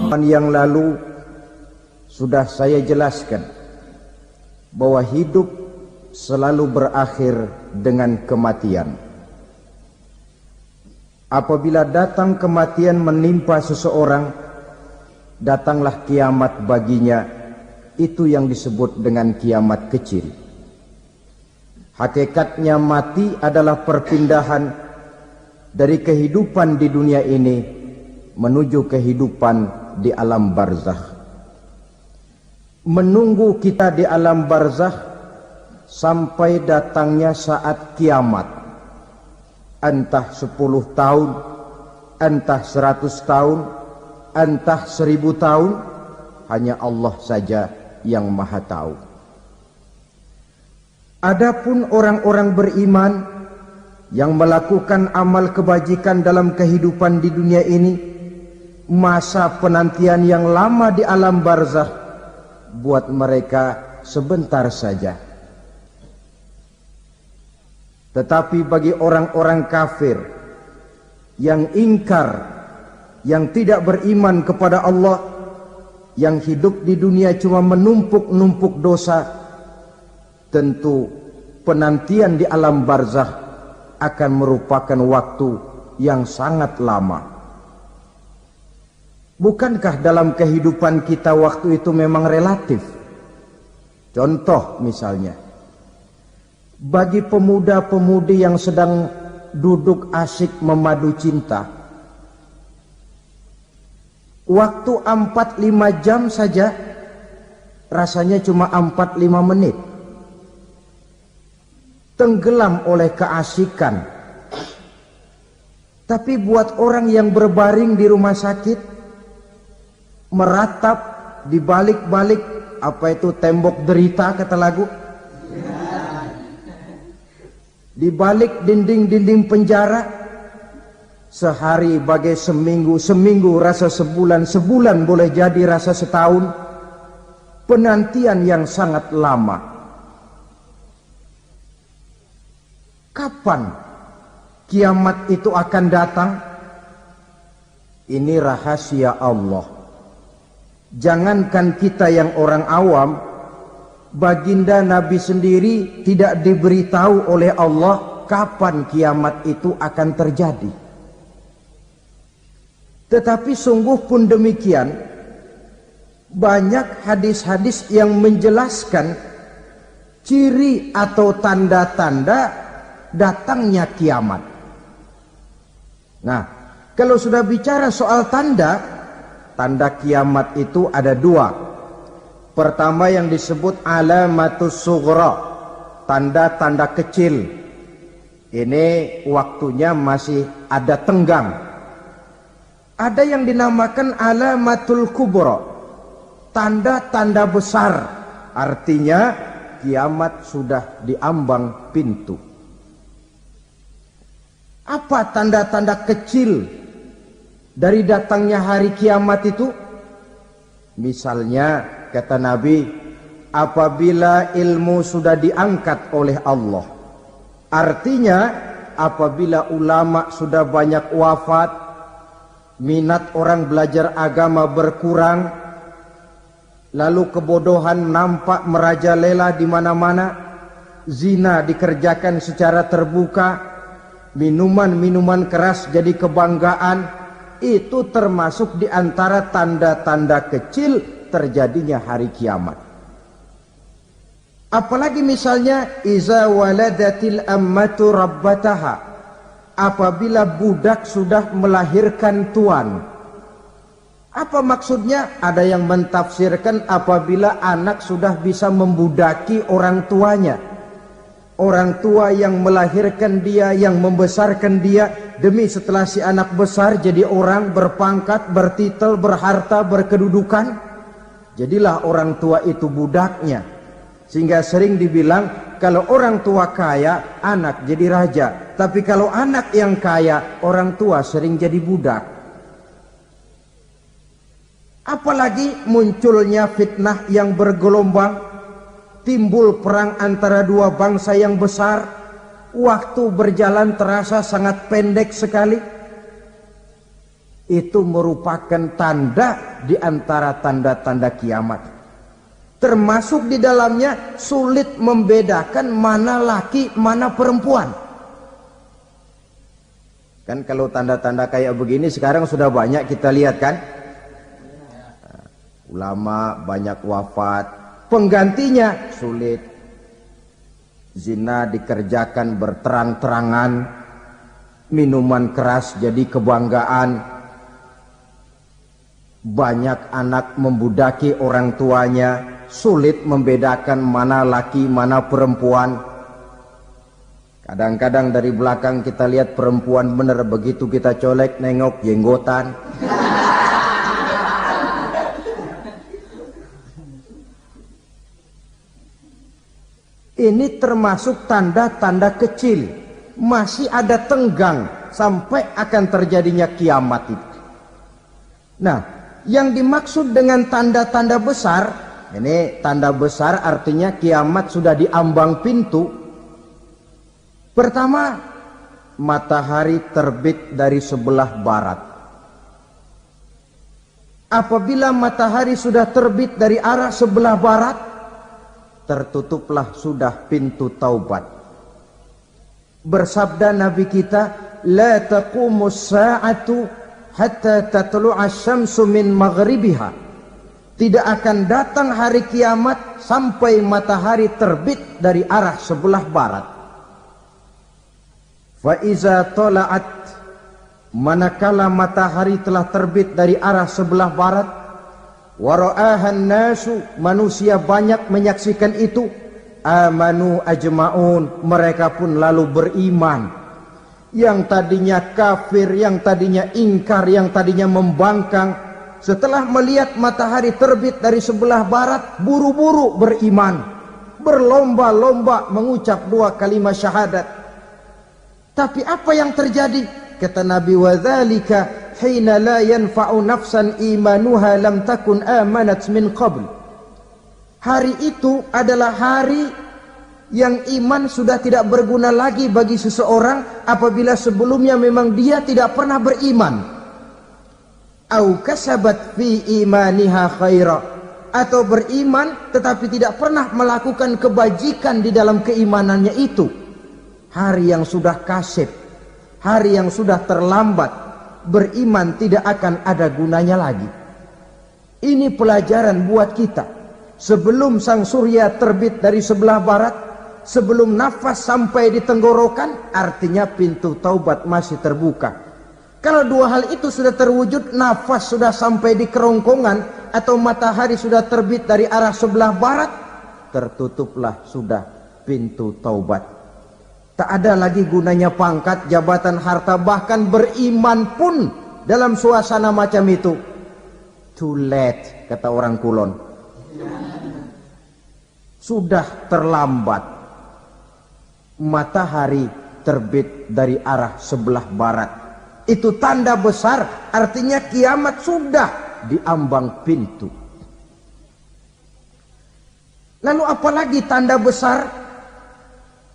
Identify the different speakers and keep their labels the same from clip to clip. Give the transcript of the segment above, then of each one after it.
Speaker 1: Yang lalu sudah saya jelaskan bahwa hidup selalu berakhir dengan kematian. Apabila datang kematian menimpa seseorang, datanglah kiamat baginya. Itu yang disebut dengan kiamat kecil. Hakikatnya mati adalah perpindahan dari kehidupan di dunia ini menuju kehidupan di alam barzakh. Menunggu kita di alam barzakh sampai datangnya saat kiamat. Entah 10 tahun, entah 100 tahun, entah 1000 tahun, hanya Allah saja yang maha tahu. Adapun orang-orang beriman yang melakukan amal kebajikan dalam kehidupan di dunia ini, masa penantian yang lama di alam barzakh buat mereka sebentar saja. Tetapi bagi orang-orang kafir yang ingkar, yang tidak beriman kepada Allah, yang hidup di dunia cuma menumpuk-numpuk dosa, tentu penantian di alam barzakh akan merupakan waktu yang sangat lama. Bukankah dalam kehidupan kita waktu itu memang relatif? Contoh misalnya, bagi pemuda-pemudi yang sedang duduk asyik memadu cinta, waktu 4-5 jam saja rasanya cuma 4-5 menit. Tenggelam oleh keasikan. Tapi buat orang yang berbaring di rumah sakit, meratap di balik-balik apa itu tembok derita kata lagu, di balik dinding-dinding penjara, sehari bagai seminggu, seminggu rasa sebulan, sebulan boleh jadi rasa setahun. Penantian yang sangat lama. Kapan kiamat itu akan datang? Ini rahasia Allah. Jangankan kita yang orang awam, baginda Nabi sendiri tidak diberitahu oleh Allah kapan kiamat itu akan terjadi. Tetapi sungguh pun demikian, banyak hadis-hadis yang menjelaskan ciri atau tanda-tanda datangnya kiamat. Nah, kalau sudah bicara soal tanda, tanda kiamat itu ada 2. Pertama yang disebut alamatus sughra, tanda-tanda kecil. Ini waktunya masih ada tenggang. Ada yang dinamakan alamatul kubra, tanda-tanda besar. Artinya kiamat sudah diambang pintu. Apa tanda-tanda kecil dari datangnya hari kiamat itu? Misalnya kata Nabi, apabila ilmu sudah diangkat oleh Allah. Artinya apabila ulama sudah banyak wafat, minat orang belajar agama berkurang, lalu kebodohan nampak merajalela di mana-mana, zina dikerjakan secara terbuka, minuman-minuman keras jadi kebanggaan, itu termasuk di antara tanda-tanda kecil terjadinya hari kiamat. Apalagi misalnya iza waladatil ammatu rabbataha, apabila budak sudah melahirkan tuan. Apa maksudnya? Ada yang mentafsirkan apabila anak sudah bisa membudaki orang tuanya. Orang tua yang melahirkan dia, yang membesarkan dia, demi setelah si anak besar jadi orang berpangkat, bertitel, berharta, berkedudukan, jadilah orang tua itu budaknya. Sehingga sering dibilang kalau orang tua kaya, anak jadi raja. Tapi kalau anak yang kaya, orang tua sering jadi budak. Apalagi munculnya fitnah yang bergelombang, timbul perang antara dua bangsa yang besar, waktu berjalan terasa sangat pendek sekali. Itu merupakan tanda di antara tanda-tanda kiamat. Termasuk di dalamnya sulit membedakan mana laki, mana perempuan. Kan kalau tanda-tanda kayak begini sekarang sudah banyak kita lihat kan. Ulama banyak wafat, penggantinya sulit. Zina dikerjakan berterang-terangan, minuman keras jadi kebanggaan. Banyak anak membudaki orang tuanya, sulit membedakan mana laki, mana perempuan. Kadang-kadang dari belakang kita lihat perempuan bener, begitu kita colek nengok jenggotan. Ini termasuk tanda-tanda kecil. Masih ada tenggang sampai akan terjadinya kiamat itu. Nah, yang dimaksud dengan tanda-tanda besar, ini tanda besar artinya kiamat sudah di ambang pintu. Pertama, matahari terbit dari sebelah barat. Apabila matahari sudah terbit dari arah sebelah barat, tertutuplah sudah pintu taubat. Bersabda Nabi kita, la taqumus sa'atu hatta tatlu'a syamsu min maghribiha. Tidak akan datang hari kiamat sampai matahari terbit dari arah sebelah barat. Fa iza tala'at, manakala matahari telah terbit dari arah sebelah barat, wa ra'ahan nasu, manusia banyak menyaksikan itu, amanu ajma'un, mereka pun lalu beriman. Yang tadinya kafir, yang tadinya ingkar, yang tadinya membangkang, setelah melihat matahari terbit dari sebelah barat, buru-buru beriman, berlomba-lomba mengucap 2 kalimat syahadat. Tapi apa yang terjadi? Kata Nabi, wadzalika hina la yanfa'u nafsan imanuha lam takun amanat min qabl. Hari itu adalah hari yang iman sudah tidak berguna lagi bagi seseorang apabila sebelumnya memang dia tidak pernah beriman. Au kasabat fi imaniha khaira, atau beriman tetapi tidak pernah melakukan kebajikan di dalam keimanannya itu. Hari yang sudah kasib, hari yang sudah terlambat, beriman tidak akan ada gunanya lagi. Ini pelajaran buat kita. Sebelum sang surya terbit dari sebelah barat, sebelum nafas sampai di tenggorokan, artinya pintu taubat masih terbuka. Kalau 2 hal itu sudah terwujud, nafas sudah sampai di kerongkongan atau matahari sudah terbit dari arah sebelah barat, tertutuplah sudah pintu taubat. Tak ada lagi gunanya pangkat, jabatan, harta, bahkan beriman pun dalam suasana macam itu. Too late, kata orang Kulon. Sudah terlambat. Matahari terbit dari arah sebelah barat. Itu tanda besar, artinya kiamat sudah di ambang pintu. Lalu apalagi tanda besar?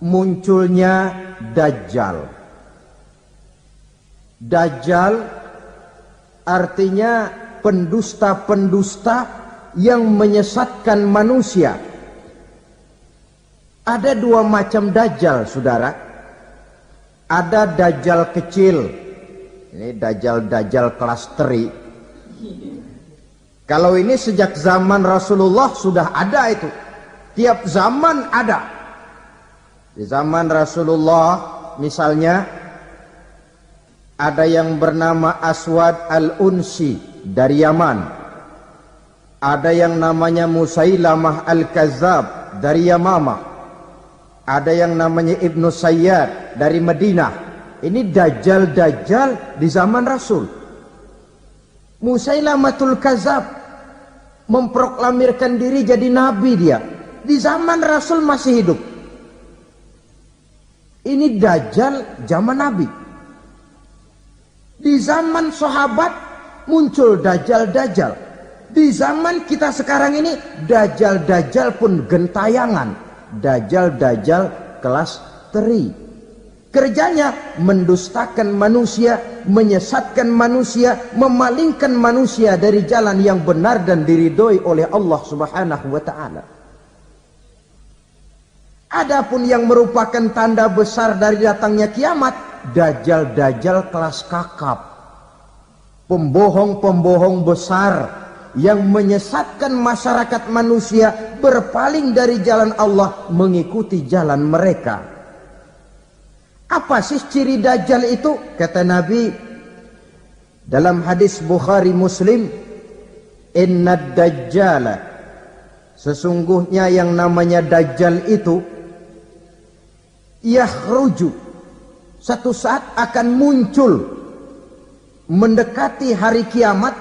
Speaker 1: Munculnya Dajjal. Dajjal artinya pendusta-pendusta yang menyesatkan manusia. Ada 2 macam Dajjal, saudara. Ada Dajjal kecil. Ini Dajjal kelas teri. Kalau ini sejak zaman Rasulullah sudah ada itu. Tiap zaman ada. Di zaman Rasulullah misalnya ada yang bernama Aswad al-Unsi dari Yaman. Ada yang namanya Musailamah al-Kazzab dari Yamamah. Ada yang namanya Ibnu Sayyad dari Madinah. Ini Dajjal-Dajjal di zaman Rasul. Musailamatul Kazzab memproklamirkan diri jadi nabi dia. Di zaman Rasul masih hidup. Ini Dajjal zaman Nabi. Di zaman sahabat muncul Dajjal-Dajjal. Di zaman kita sekarang ini Dajjal-Dajjal pun gentayangan. Dajjal-Dajjal kelas teri. Kerjanya mendustakan manusia, menyesatkan manusia, memalingkan manusia dari jalan yang benar dan diridhoi oleh Allah Subhanahu wa taala. Adapun yang merupakan tanda besar dari datangnya kiamat, dajjal-dajjal kelas kakap, pembohong-pembohong besar yang menyesatkan masyarakat manusia berpaling dari jalan Allah mengikuti jalan mereka. Apa sih ciri dajjal itu? Kata Nabi dalam hadis Bukhari Muslim, innad dajjala, sesungguhnya yang namanya dajjal itu yakhruju, satu saat akan muncul mendekati hari kiamat,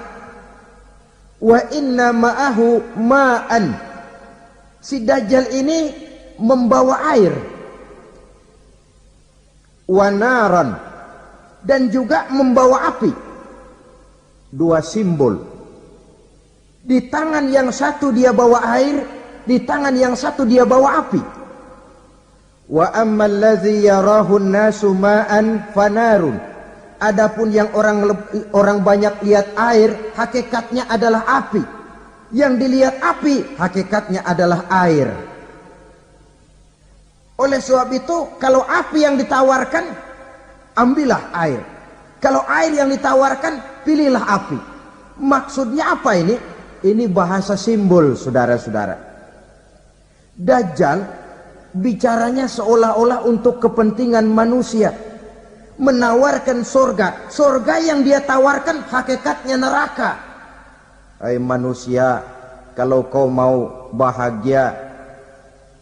Speaker 1: wa inna ma'ahu ma'an, si dajjal ini membawa air, wa naran, dan juga membawa api. Dua simbol. Di tangan yang satu dia bawa air, di tangan yang satu dia bawa api. Wa ammal ladzi yarahu an-nasu ma'an fanarun, adapun yang orang banyak lihat air, hakikatnya adalah api. Yang dilihat api, hakikatnya adalah air. Oleh sebab itu, kalau api yang ditawarkan, ambillah air. Kalau air yang ditawarkan, pilihlah api. Maksudnya apa ini? Ini bahasa simbol, saudara-saudara. Dajjal bicaranya seolah-olah untuk kepentingan manusia, menawarkan surga. Surga yang dia tawarkan hakikatnya neraka. Hai manusia, kalau kau mau bahagia,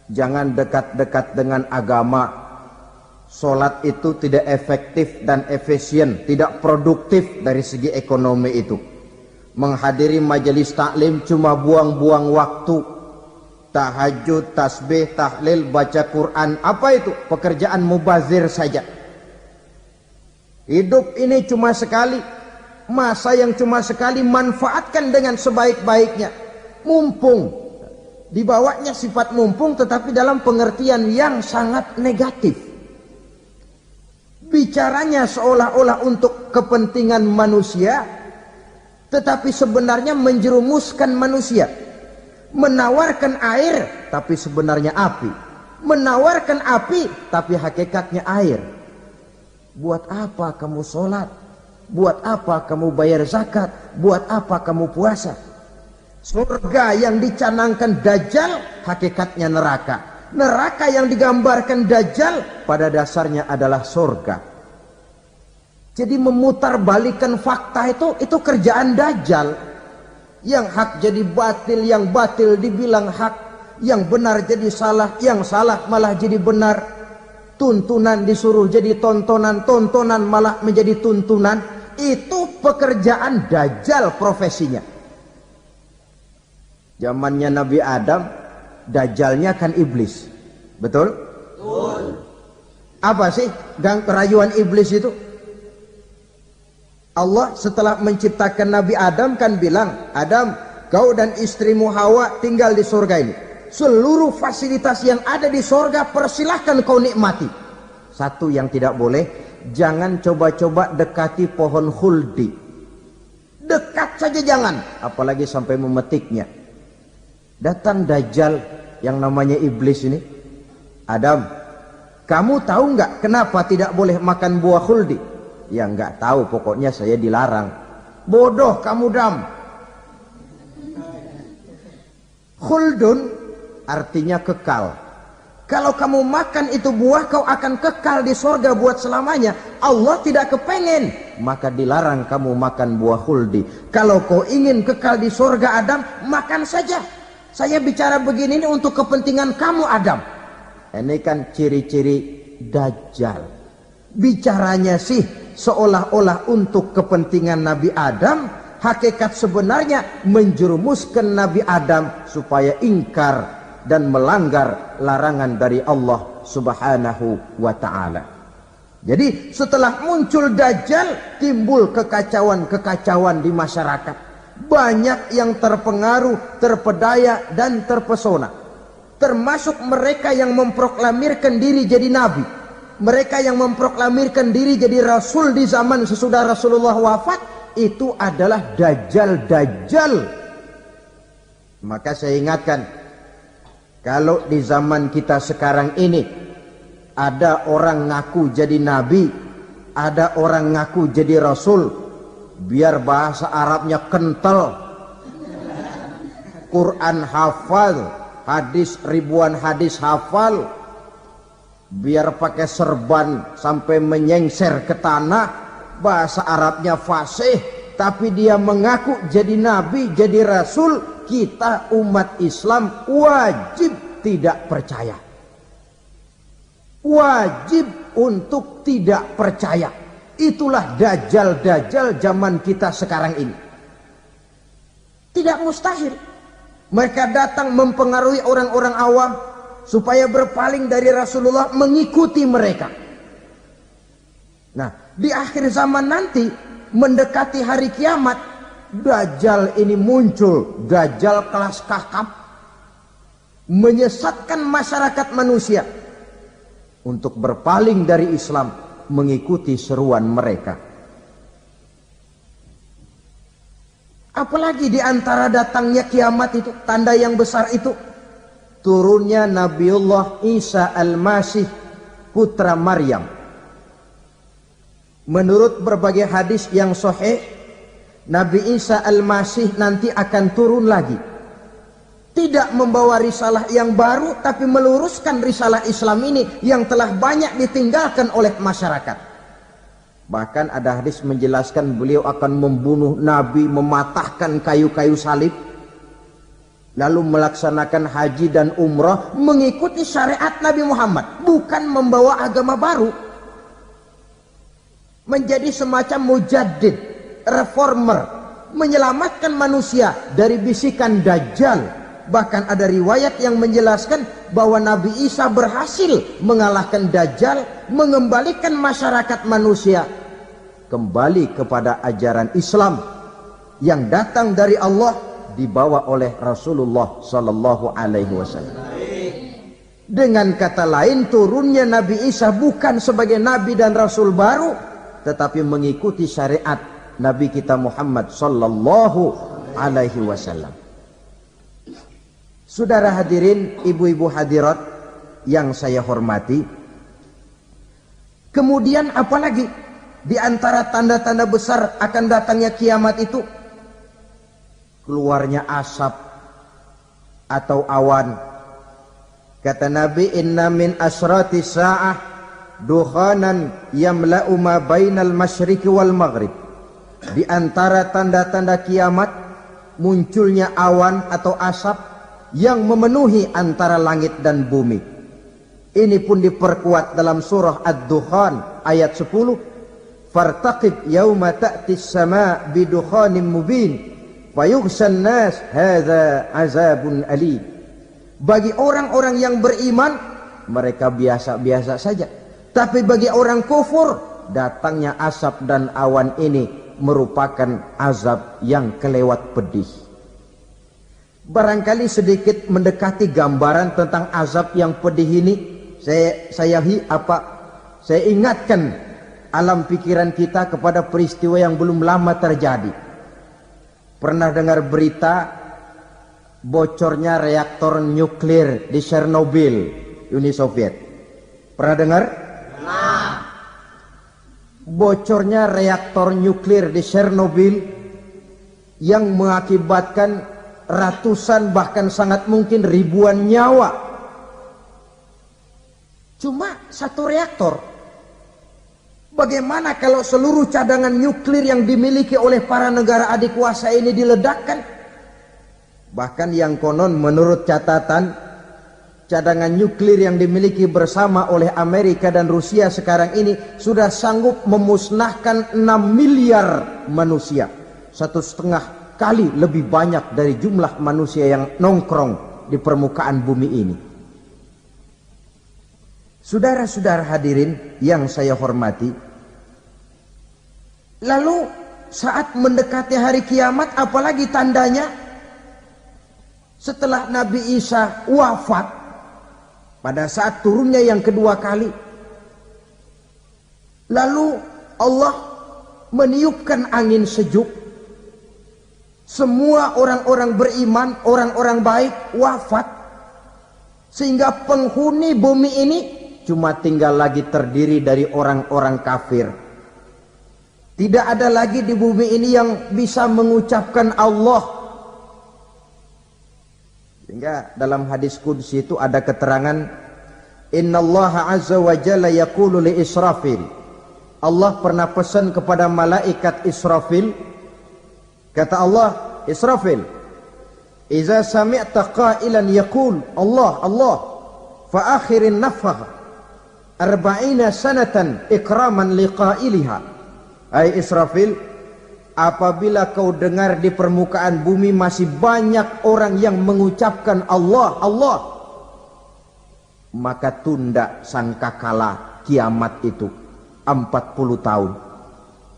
Speaker 1: jangan dekat-dekat dengan agama. Solat itu tidak efektif dan efisien, tidak produktif dari segi ekonomi itu. Menghadiri majelis taklim cuma buang-buang waktu. Tahajud, tasbih, tahlil, baca Quran, apa itu? Pekerjaan mubazir saja. Hidup ini cuma sekali, masa yang cuma sekali, manfaatkan dengan sebaik-baiknya. Mumpung. Dibawanya sifat mumpung, tetapi dalam pengertian yang sangat negatif. Bicaranya seolah-olah untuk kepentingan manusia, tetapi sebenarnya menjerumuskan manusia. Menawarkan air, tapi sebenarnya api. Menawarkan api, tapi hakikatnya air. Buat apa kamu sholat? Buat apa kamu bayar zakat? Buat apa kamu puasa? Surga yang dicanangkan dajjal hakikatnya neraka. Neraka yang digambarkan dajjal pada dasarnya adalah surga. Jadi memutarbalikkan fakta itu kerjaan dajjal. Yang hak jadi batil, yang batil dibilang hak, yang benar jadi salah, yang salah malah jadi benar. Tuntunan disuruh jadi tontonan, tontonan malah menjadi tuntunan. Itu pekerjaan dajjal profesinya. Zamannya Nabi Adam, dajjalnya kan iblis. Betul? Betul. Apa sih rayuan iblis itu? Allah setelah menciptakan Nabi Adam kan bilang, Adam, kau dan istrimu Hawa tinggal di surga ini. Seluruh fasilitas yang ada di surga persilahkan kau nikmati. Satu yang tidak boleh, jangan coba-coba dekati pohon khuldi. Dekat saja jangan, apalagi sampai memetiknya. Datang dajjal yang namanya iblis ini. Adam, kamu tahu nggak kenapa tidak boleh makan buah khuldi? Ya nggak tahu, pokoknya saya dilarang. Bodoh kamu Dam. Khuldun artinya kekal. Kalau kamu makan itu buah, kau akan kekal di surga buat selamanya. Allah tidak kepengen, maka dilarang kamu makan buah khuldi. Kalau kau ingin kekal di surga Adam, makan saja. Saya bicara begini ini untuk kepentingan kamu Adam. Ini kan ciri-ciri dajjal. Bicaranya sih seolah-olah untuk kepentingan Nabi Adam, hakikat sebenarnya menjerumuskan Nabi Adam supaya ingkar dan melanggar larangan dari Allah Subhanahu wa ta'ala. Jadi setelah muncul dajjal, timbul kekacauan-kekacauan di masyarakat. Banyak yang terpengaruh, terpedaya dan terpesona. Termasuk mereka yang memproklamirkan diri jadi nabi. mereka yang memproklamirkan diri jadi rasul di zaman sesudah Rasulullah wafat, itu adalah dajjal-dajjal. Maka saya ingatkan, kalau di zaman kita sekarang ini ada orang ngaku jadi nabi, ada orang ngaku jadi rasul, biar bahasa Arabnya kental, Quran hafal, hadis ribuan hadis hafal, biar pakai serban sampai menyengser ke tanah, bahasa Arabnya fasih, tapi dia mengaku jadi nabi, jadi rasul, kita umat Islam wajib tidak percaya. Wajib untuk tidak percaya. Itulah dajjal-dajjal zaman kita sekarang ini. Tidak mustahil mereka datang mempengaruhi orang-orang awam supaya berpaling dari Rasulullah, mengikuti mereka. Nah, di akhir zaman nanti, mendekati hari kiamat, dajjal ini muncul, dajjal kelas kakap, menyesatkan masyarakat manusia untuk berpaling dari Islam, mengikuti seruan mereka. Apalagi di antara datangnya kiamat itu, tanda yang besar itu, turunnya Nabiullah Isa Al-Masih, putra Maryam. Menurut berbagai hadis yang sahih, Nabi Isa Al-Masih nanti akan turun lagi. Tidak membawa risalah yang baru, tapi meluruskan risalah Islam ini yang telah banyak ditinggalkan oleh masyarakat. Bahkan ada hadis menjelaskan beliau akan membunuh Nabi, mematahkan kayu-kayu salib, lalu melaksanakan haji dan umrah mengikuti syariat Nabi Muhammad, bukan membawa agama baru. Menjadi semacam mujaddid, reformer, menyelamatkan manusia dari bisikan dajjal. Bahkan ada riwayat yang menjelaskan bahwa Nabi Isa berhasil mengalahkan dajjal, mengembalikan masyarakat manusia kembali kepada ajaran Islam yang datang dari Allah, dibawa oleh Rasulullah sallallahu alaihi wasallam. Dengan kata lain, turunnya Nabi Isa bukan sebagai nabi dan rasul baru, tetapi mengikuti syariat Nabi kita Muhammad sallallahu alaihi wasallam. Saudara hadirin, ibu-ibu hadirat yang saya hormati, kemudian apalagi di antara tanda-tanda besar akan datangnya kiamat itu? Keluarnya asap atau awan. Kata Nabi, inna min asrati sa'ah dukhanan yamla'u ma bainal masyriqi wal maghrib. Di antara tanda-tanda kiamat, munculnya awan atau asap yang memenuhi antara langit dan bumi. Ini pun diperkuat dalam surah Ad-Dukhan ayat 10. Fartaqib yauma ta'ti as-sama' bidukhanin mubin fayughshan nas hadza azabun alim. Bagi orang-orang yang beriman, mereka biasa-biasa saja. Tapi bagi orang kufur, datangnya asap dan awan ini merupakan azab yang kelewat pedih. Barangkali sedikit mendekati gambaran tentang azab yang pedih ini, saya ingatkan alam pikiran kita kepada peristiwa yang belum lama terjadi. Pernah dengar berita bocornya reaktor nuklir di Chernobyl, Uni Soviet? Pernah dengar? Nah. Bocornya reaktor nuklir di Chernobyl yang mengakibatkan ratusan bahkan sangat mungkin ribuan nyawa. Cuma satu reaktor. Bagaimana kalau seluruh cadangan nuklir yang dimiliki oleh para negara adik kuasa ini diledakkan? Bahkan yang konon menurut catatan, cadangan nuklir yang dimiliki bersama oleh Amerika dan Rusia sekarang ini sudah sanggup memusnahkan 6 miliar manusia. 1,5 kali lebih banyak dari jumlah manusia yang nongkrong di permukaan bumi ini. Saudara-saudara hadirin yang saya hormati, lalu saat mendekati hari kiamat, apalagi tandanya? Setelah Nabi Isa wafat, pada saat turunnya yang kedua kali, Lalu Allah meniupkan angin sejuk. Semua orang-orang beriman, orang-orang baik wafat. Sehingga penghuni bumi ini cuma tinggal lagi terdiri dari orang-orang kafir. Tidak ada lagi di bumi ini yang bisa mengucapkan Allah. Sehingga dalam hadis qudsi itu ada keterangan, Innallaha azza wa jalla yaqulu li Israfil. Allah pernah pesan kepada malaikat Israfil. Kata Allah, Israfil, Iza sami'ta qailan yaqul Allah Allah fa akhirin nafakh 40 sanatan ikraman liqailiha. Hai Israfil, apabila kau dengar di permukaan bumi masih banyak orang yang mengucapkan Allah Allah, maka tunda sangkakala kiamat itu 40 tahun.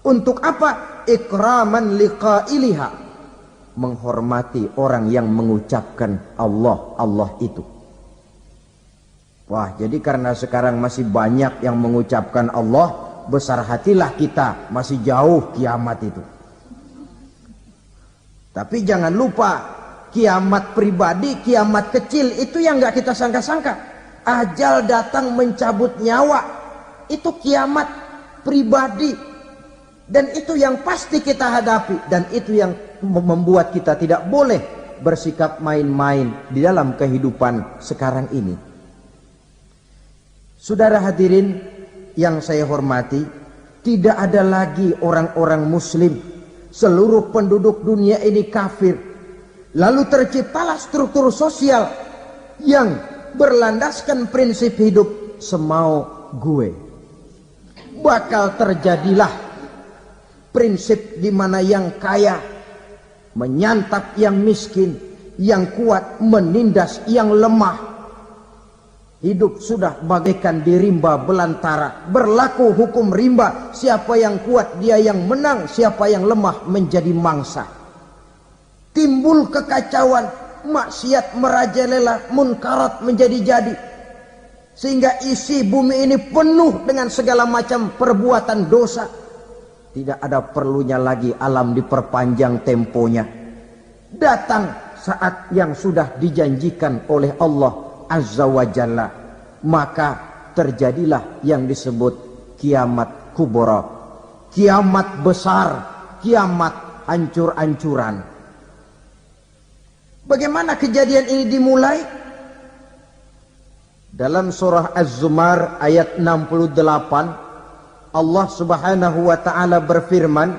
Speaker 1: Untuk apa? Ikraman liqailiha, menghormati orang yang mengucapkan Allah Allah itu. Wah, jadi karena sekarang masih banyak yang mengucapkan Allah, besar hatilah kita, masih jauh kiamat itu. Tapi jangan lupa, kiamat pribadi, kiamat kecil itu yang gak kita sangka-sangka. Ajal datang mencabut nyawa, itu kiamat pribadi. Dan itu yang pasti kita hadapi. Dan itu yang membuat kita tidak boleh bersikap main-main di dalam kehidupan sekarang ini. Saudara hadirin yang saya hormati, tidak ada lagi orang-orang muslim. Seluruh penduduk dunia ini kafir. Lalu terciptalah struktur sosial yang berlandaskan prinsip hidup semau gue. Bakal terjadilah prinsip di mana yang kaya menyantap yang miskin, yang kuat menindas yang lemah. Hidup sudah bagaikan di rimba belantara. Berlaku hukum rimba, siapa yang kuat dia yang menang, siapa yang lemah menjadi mangsa. Timbul kekacauan, maksiat merajalela, munkarat menjadi-jadi. Sehingga isi bumi ini penuh dengan segala macam perbuatan dosa. Tidak ada perlunya lagi alam diperpanjang temponya. Datang saat yang sudah dijanjikan oleh Allah Azza wa Jalla, maka terjadilah yang disebut kiamat kubra, kiamat besar, kiamat hancur-hancuran. Bagaimana kejadian ini dimulai? Dalam surah Az-Zumar ayat 68, Allah subhanahu wa ta'ala berfirman,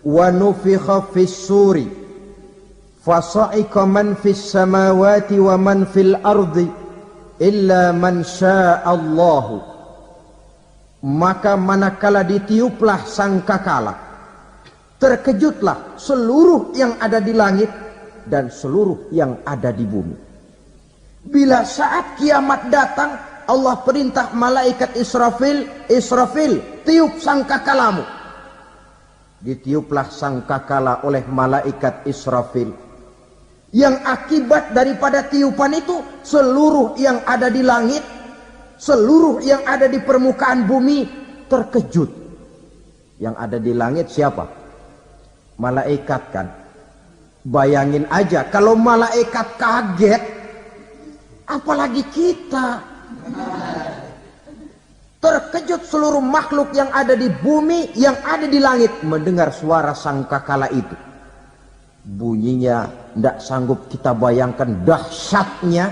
Speaker 1: wa nufikha fis suri fasa'iqa man fis samawati wa man fil ardi illa man sya'allahu. Maka manakala ditiuplah sangkakala, terkejutlah seluruh yang ada di langit dan seluruh yang ada di bumi. Bila saat kiamat datang, Allah perintah malaikat Israfil, Israfil, tiup sangkakalamu. Ditiuplah sangkakala oleh malaikat Israfil. Yang akibat daripada tiupan itu, seluruh yang ada di langit, seluruh yang ada di permukaan bumi terkejut. Yang ada di langit siapa? Malaikat kan. Bayangin aja kalau malaikat kaget, apalagi kita. Terkejut seluruh makhluk yang ada di bumi, yang ada di langit mendengar suara sangkakala itu. Bunyinya tidak sanggup kita bayangkan dahsyatnya.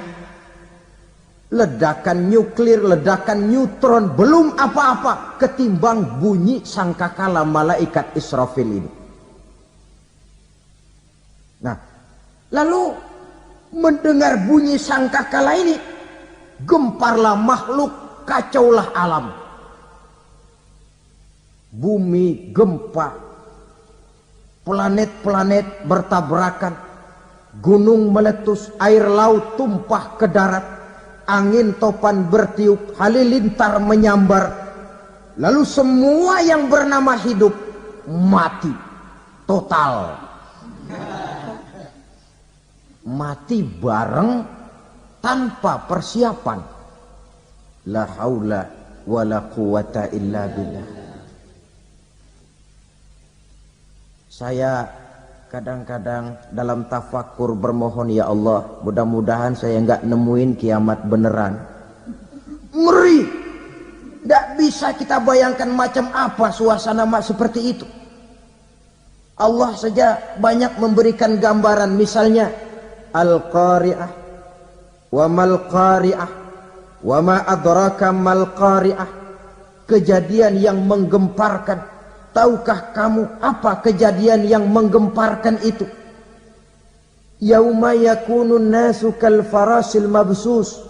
Speaker 1: Ledakan nuklir, ledakan neutron, belum apa-apa ketimbang bunyi sangkakala malaikat Israfil ini. Nah, lalu mendengar bunyi sangkakala ini, gemparlah makhluk, kacaulah alam. Bumi gempa, planet-planet bertabrakan, gunung meletus, air laut tumpah ke darat, angin topan bertiup, halilintar menyambar. Lalu semua yang bernama hidup mati total. Mati bareng tanpa persiapan. La haula wala quwata illa billah. Saya kadang-kadang dalam tafakur bermohon, ya Allah, mudah-mudahan saya enggak nemuin kiamat beneran. Ngeri. Tidak bisa kita bayangkan macam apa suasana seperti itu. Allah saja banyak memberikan gambaran, misalnya Al-Qari'ah, wa mal qari'ah, wa ma adraka mal qari'ah. Kejadian yang menggemparkan. Tahukah kamu apa kejadian yang menggemparkan itu? Yauma yakunun nasu kal farasil mabsus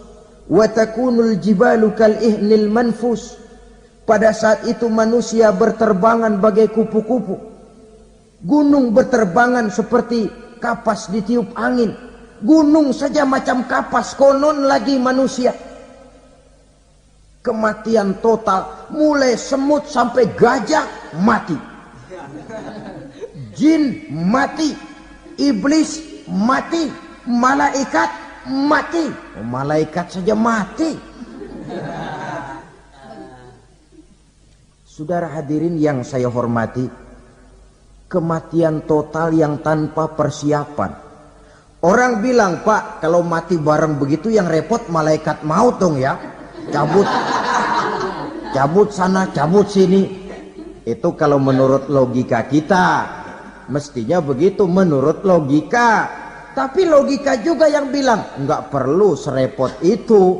Speaker 1: wa takunul jibalu kal ihnil manfus. Pada saat itu manusia berterbangan bagai kupu-kupu. Gunung berterbangan seperti kapas ditiup angin. Gunung saja macam kapas, konon lagi manusia. Kematian total, mulai semut sampai gajah mati, jin mati, iblis mati, malaikat mati. Malaikat saja mati. Saudara hadirin yang saya hormati, kematian total yang tanpa persiapan. Orang bilang, Pak, kalau mati bareng begitu yang repot malaikat maut dong ya. Cabut sana, cabut sini. Itu kalau menurut logika kita, mestinya begitu menurut logika. Tapi logika juga yang bilang nggak perlu serepot itu.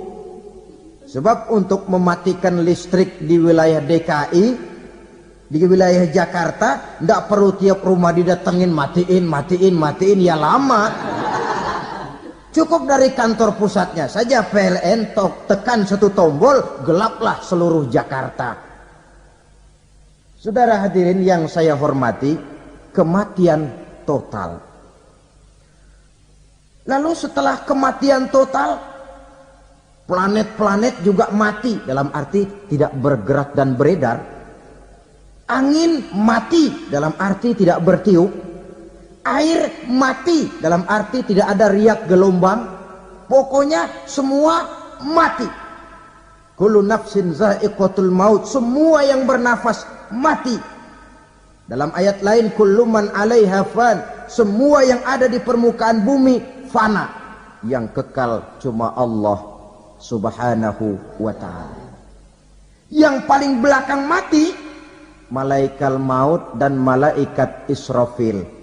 Speaker 1: Sebab untuk mematikan listrik di wilayah DKI, di wilayah Jakarta, nggak perlu tiap rumah didatengin matiin ya lama. Cukup dari kantor pusatnya saja PLN tekan satu tombol, gelaplah seluruh Jakarta. Saudara hadirin yang saya hormati, kematian total. Lalu setelah kematian total, planet-planet juga mati, dalam arti tidak bergerak dan beredar. Angin mati, dalam arti tidak bertiup. Air mati, dalam arti tidak ada riak gelombang. Pokoknya semua mati. Kullu nafsin za'iqatul maut. Semua yang bernafas mati. Dalam ayat lain, kullu man 'alaiha fan. Semua yang ada di permukaan bumi fana. Yang kekal cuma Allah subhanahu wa ta'ala. Yang paling belakang mati, malaikat maut dan malaikat Israfil.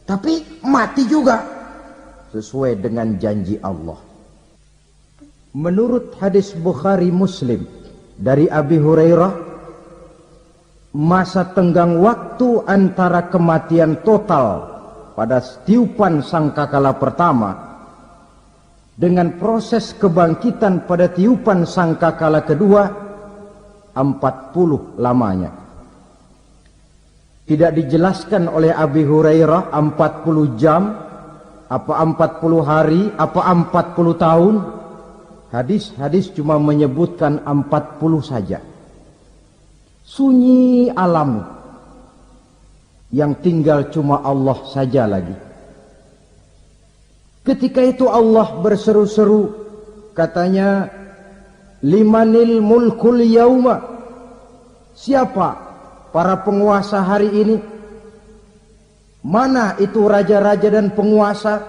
Speaker 1: Tapi mati juga sesuai dengan janji Allah. Menurut hadis Bukhari Muslim dari Abi Hurairah, masa tenggang waktu antara kematian total pada tiupan sangkakala pertama dengan proses kebangkitan pada tiupan sangkakala kedua 40 lamanya. Tidak dijelaskan oleh Abi Hurairah 40 jam, apa 40 hari, apa 40 tahun. Hadis-hadis cuma menyebutkan 40 saja. Sunyi alam, yang tinggal cuma Allah saja lagi. Ketika itu Allah berseru-seru, katanya, limanil mulkul yauma. Siapa para penguasa hari ini? Mana itu raja-raja dan penguasa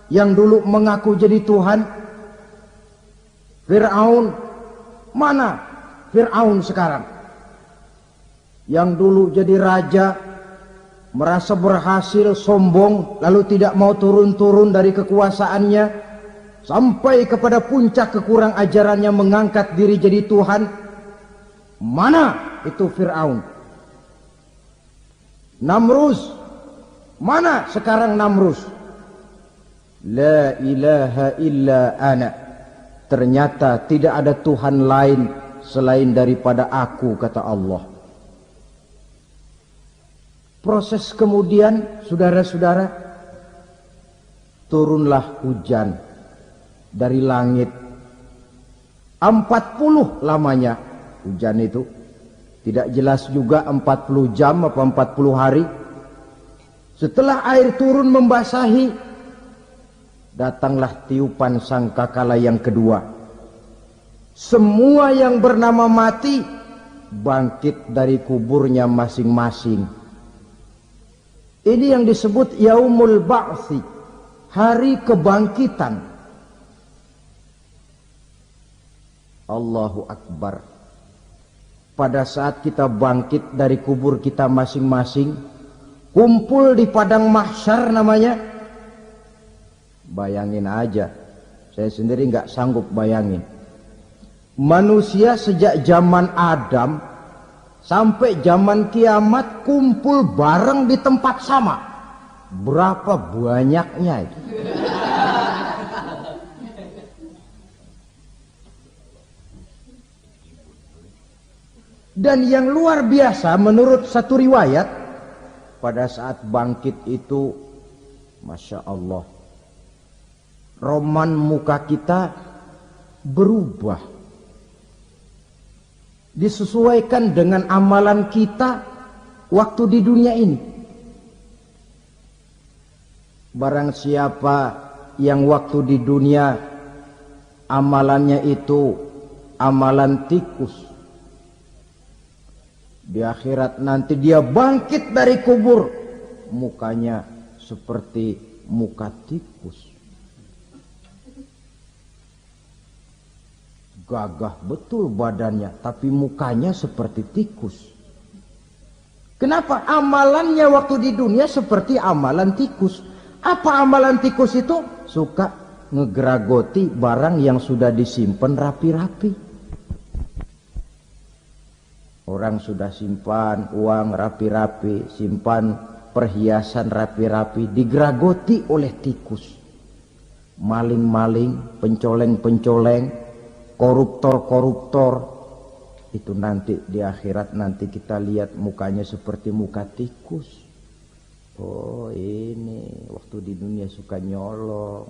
Speaker 1: yang dulu mengaku jadi Tuhan? Fir'aun. Mana Fir'aun sekarang? Yang dulu jadi raja, merasa berhasil, sombong, lalu tidak mau turun-turun dari kekuasaannya, sampai kepada puncak kekurang ajarannya mengangkat diri jadi Tuhan. Mana itu Fir'aun? Namrus. Mana sekarang Namrus? La ilaha illa ana. Ternyata tidak ada Tuhan lain selain daripada aku, kata Allah. Proses kemudian, saudara-saudara, turunlah hujan dari langit. 40 lamanya hujan itu. Tidak jelas juga 40 jam apa 40 hari. Setelah air turun membasahi, datanglah tiupan sangkakala yang kedua. Semua yang bernama mati bangkit dari kuburnya masing-masing. Ini yang disebut yaumul ba'tsi, hari kebangkitan. Allahu Akbar. Pada saat kita bangkit dari kubur kita masing-masing, kumpul di padang mahsyar namanya. Bayangin aja, saya sendiri nggak sanggup bayangin. Manusia sejak zaman Adam sampai zaman kiamat kumpul bareng di tempat sama. Berapa banyaknya itu? Dan yang luar biasa menurut satu riwayat, pada saat bangkit itu, Masya Allah, roman muka kita berubah, disesuaikan dengan amalan kita waktu di dunia ini. Barang siapa yang waktu di dunia amalannya itu amalan tikus, di akhirat nanti dia bangkit dari kubur, mukanya seperti muka tikus. Gagah betul badannya, tapi mukanya seperti tikus. Kenapa? Amalannya waktu di dunia seperti amalan tikus. Apa amalan tikus itu? Suka ngegeragoti barang yang sudah disimpan rapi-rapi. Orang sudah simpan uang rapi-rapi, simpan perhiasan rapi-rapi, digeragoti oleh tikus. Maling-maling, pencoleng-pencoleng, koruptor-koruptor, itu nanti di akhirat nanti kita lihat mukanya seperti muka tikus. Oh, ini waktu di dunia suka nyolong,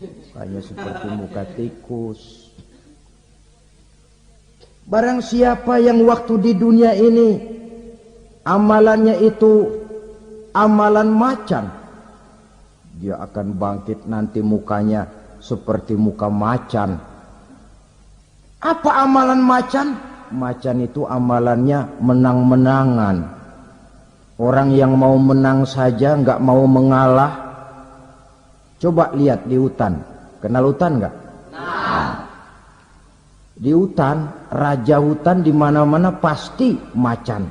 Speaker 1: mukanya seperti muka tikus. Barang siapa yang waktu di dunia ini amalannya itu amalan macan, dia akan bangkit nanti mukanya seperti muka macan. Apa amalan macan? Macan itu amalannya menang-menangan. Orang yang mau menang saja nggak mau mengalah. Coba lihat di hutan. Kenal hutan nggak? Nah. Di hutan, raja hutan di mana-mana pasti macan.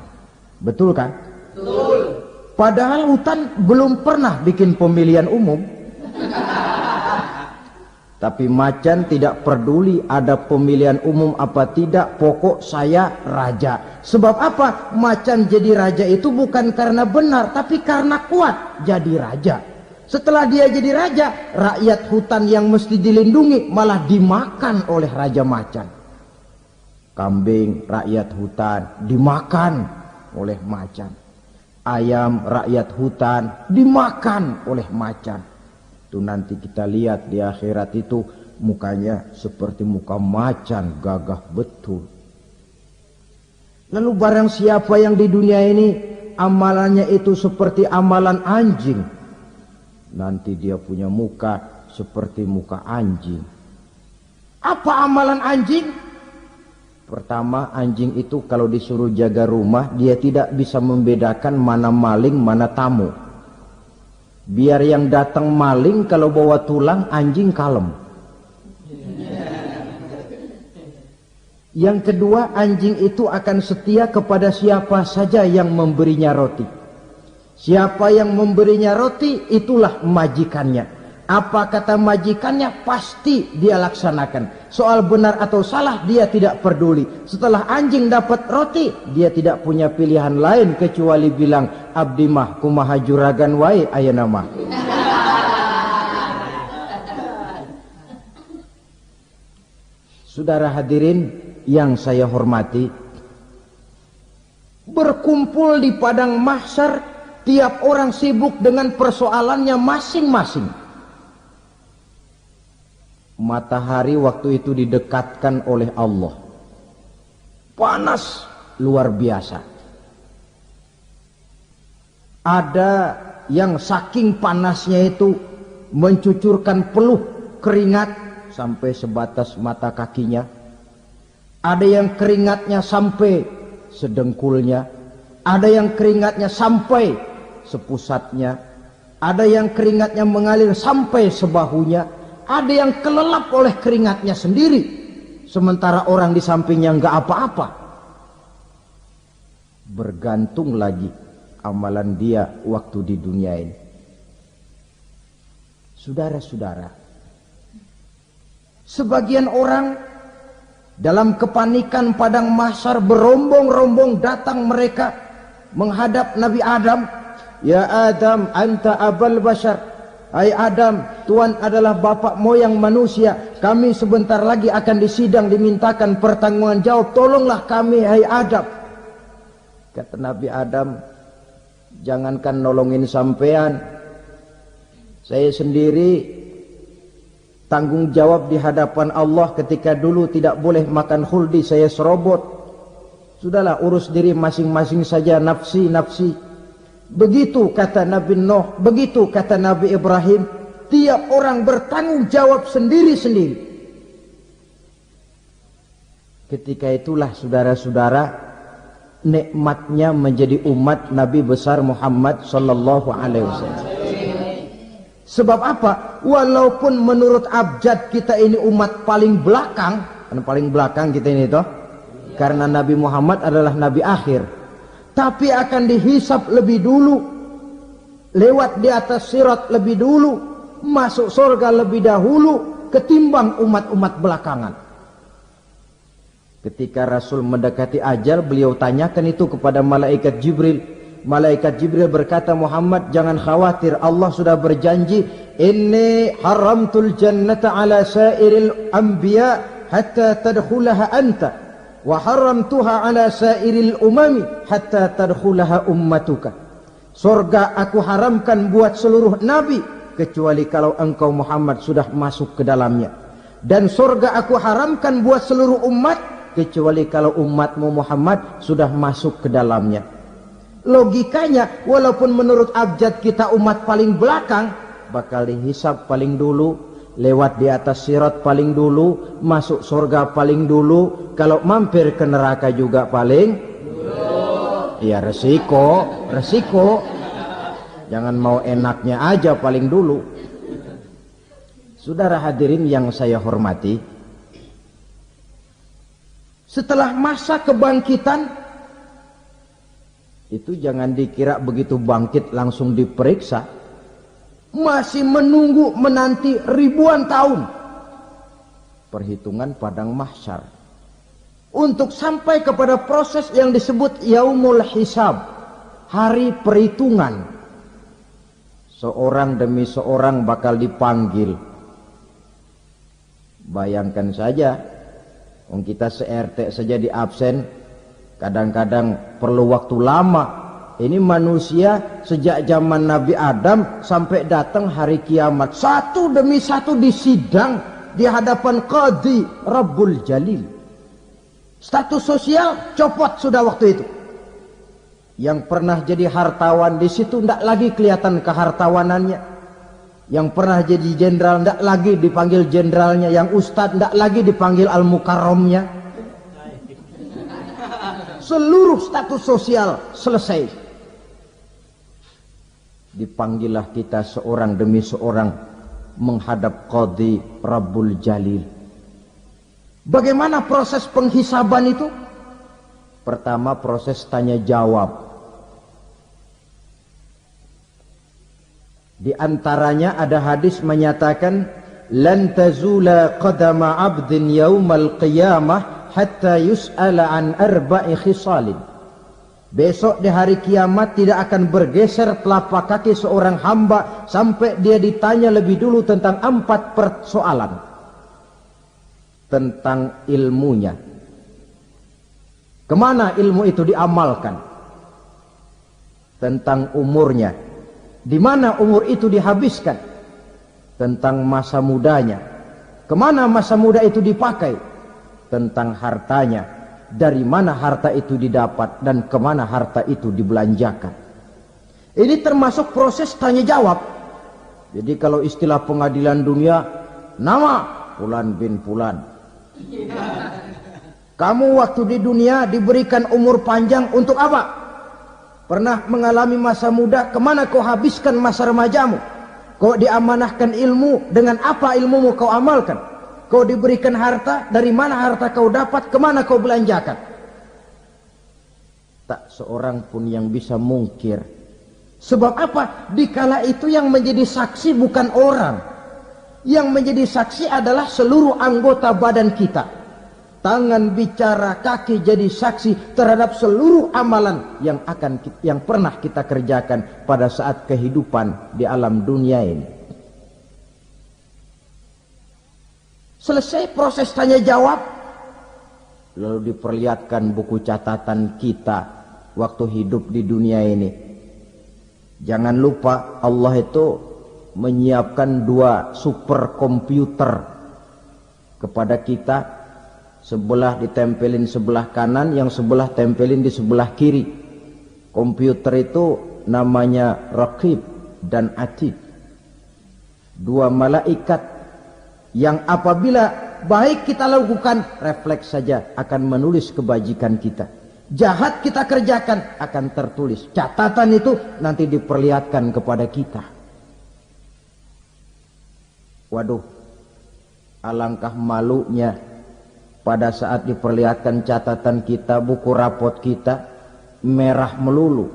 Speaker 1: Betul kan? Betul. Padahal hutan belum pernah bikin pemilihan umum. Tapi macan tidak peduli ada pemilihan umum apa tidak, pokok saya raja. Sebab apa? Macan jadi raja itu bukan karena benar, tapi karena kuat jadi raja. Setelah dia jadi raja, rakyat hutan yang mesti dilindungi malah dimakan oleh raja macan. Kambing rakyat hutan dimakan oleh macan. Ayam rakyat hutan dimakan oleh macan. Itu nanti kita lihat di akhirat itu mukanya seperti muka macan, gagah betul. Lalu barang siapa yang di dunia ini amalannya itu seperti amalan anjing, nanti dia punya muka seperti muka anjing. Apa amalan anjing? Pertama, anjing itu kalau disuruh jaga rumah, dia tidak bisa membedakan mana maling, mana tamu. Biar yang datang maling, kalau bawa tulang, anjing kalem. Yang kedua, anjing itu akan setia kepada siapa saja yang memberinya roti. Siapa yang memberinya roti, itulah majikannya. Apa kata majikannya, pasti dia laksanakan. Soal benar atau salah, dia tidak peduli. Setelah anjing dapat roti, dia tidak punya pilihan lain kecuali bilang, abdi mah kumaha juragan wae ayeuna mah. Saudara hadirin yang saya hormati, berkumpul di padang mahsyar, tiap orang sibuk dengan persoalannya masing-masing. Matahari waktu itu didekatkan oleh Allah. Panas luar biasa. Ada yang saking panasnya itu mencucurkan peluh keringat sampai sebatas mata kakinya, ada yang keringatnya sampai sedengkulnya, ada yang keringatnya sampai sepusatnya, ada yang keringatnya mengalir sampai sebahunya, ada yang kelelap oleh keringatnya sendiri, sementara orang di sampingnya enggak apa-apa. Bergantung lagi amalan dia waktu di dunia ini. Saudara-saudara, sebagian orang dalam kepanikan padang mahsyar berombong-rombong datang mereka menghadap Nabi Adam. Ya Adam, anta abal bashar. Hai Adam, Tuhan adalah bapak moyang manusia. Kami sebentar lagi akan disidang, dimintakan pertanggungan jawab. Tolonglah kami, hai Adam. Kata Nabi Adam, jangankan nolongin sampean, saya sendiri tanggung jawab di hadapan Allah ketika dulu tidak boleh makan khuldi, saya serobot. Sudahlah, urus diri masing-masing saja, nafsi. Begitu kata Nabi Nuh, begitu kata Nabi Ibrahim. Tiap orang bertanggung jawab sendiri-sendiri. Ketika itulah saudara-saudara, nikmatnya menjadi umat Nabi besar Muhammad sallallahu alaihi wasallam. Sebab apa? Walaupun menurut abjad kita ini umat paling belakang, kan paling belakang kita ini toh, karena Nabi Muhammad adalah Nabi akhir, tapi akan dihisap lebih dulu, lewat di atas sirat lebih dulu, masuk surga lebih dahulu ketimbang umat-umat belakangan. Ketika Rasul mendekati ajal, beliau tanyakan itu kepada malaikat Jibril. Malaikat Jibril berkata, Muhammad jangan khawatir, Allah sudah berjanji, inni haramtul jannata ala sairil anbiya hatta tadkhulaha anta, wa haramtuha ala sairil umami hatta tadkhulaha ummatuka. Surga aku haramkan buat seluruh nabi kecuali kalau engkau Muhammad sudah masuk ke dalamnya, dan surga aku haramkan buat seluruh umat kecuali kalau umatmu Muhammad sudah masuk ke dalamnya. Logikanya, walaupun menurut abjad kita umat paling belakang, bakal dihisap paling dulu, lewat di atas sirat paling dulu, masuk surga paling dulu, kalau mampir ke neraka juga paling dulu. Ya resiko. Jangan mau enaknya aja paling dulu. Saudara hadirin yang saya hormati, setelah masa kebangkitan itu jangan dikira begitu bangkit langsung diperiksa, masih menunggu menanti ribuan tahun perhitungan padang mahsyar untuk sampai kepada proses yang disebut yaumul hisab, hari perhitungan. Seorang demi seorang bakal dipanggil. Bayangkan saja, kita se-RT saja di absen, kadang-kadang perlu waktu lama. Ini manusia sejak zaman Nabi Adam sampai datang hari kiamat, satu demi satu disidang di hadapan Qadhi Rabbul Jalil. Status sosial copot sudah waktu itu. Yang pernah jadi hartawan di situ tidak lagi kelihatan kehartawanannya. Yang pernah jadi jenderal tidak lagi dipanggil jenderalnya, yang ustadz tidak lagi dipanggil al-mukarramnya. Seluruh status sosial selesai. Dipanggillah kita seorang demi seorang menghadap Qadhi Rabbul Jalil. Bagaimana proses penghisaban itu? Pertama, proses tanya jawab. Di antaranya ada hadis menyatakan, lan tazula qadama 'abdin yaumal qiyamah hatta yus'ala an arba'i khisalin. Besok di hari kiamat tidak akan bergeser telapak kaki seorang hamba sampai dia ditanya lebih dulu tentang 4 persoalan. Tentang ilmunya. Kemana ilmu itu diamalkan? Tentang umurnya. Di mana umur itu dihabiskan? Tentang masa mudanya. Kemana masa muda itu dipakai? Tentang hartanya. Dari mana harta itu didapat dan kemana harta itu dibelanjakan. Ini termasuk proses tanya jawab. Jadi kalau istilah pengadilan dunia, nama Fulan bin Fulan. Kamu waktu di dunia diberikan umur panjang untuk apa? Pernah mengalami masa muda, kemana kau habiskan masa remajamu? Kau diamanahkan ilmu, dengan apa ilmumu kau amalkan? Kau diberikan harta, dari mana harta kau dapat, kemana kau belanjakan? Tak seorang pun yang bisa mungkir. Sebab apa? Dikala itu yang menjadi saksi bukan orang. Yang menjadi saksi adalah seluruh anggota badan kita. Tangan bicara, kaki jadi saksi terhadap seluruh amalan yang pernah kita kerjakan pada saat kehidupan di alam dunia ini. Selesai proses tanya jawab, lalu diperlihatkan buku catatan kita waktu hidup di dunia ini. Jangan lupa Allah itu menyiapkan 2 superkomputer kepada kita. Sebelah ditempelin sebelah kanan, yang sebelah tempelin di sebelah kiri. Komputer itu namanya Raqib dan Atid. 2 malaikat yang apabila baik kita lakukan, refleks saja akan menulis kebajikan kita. Jahat kita kerjakan akan tertulis. Catatan itu nanti diperlihatkan kepada kita. Waduh, alangkah malunya pada saat diperlihatkan catatan kita, buku rapot kita merah melulu.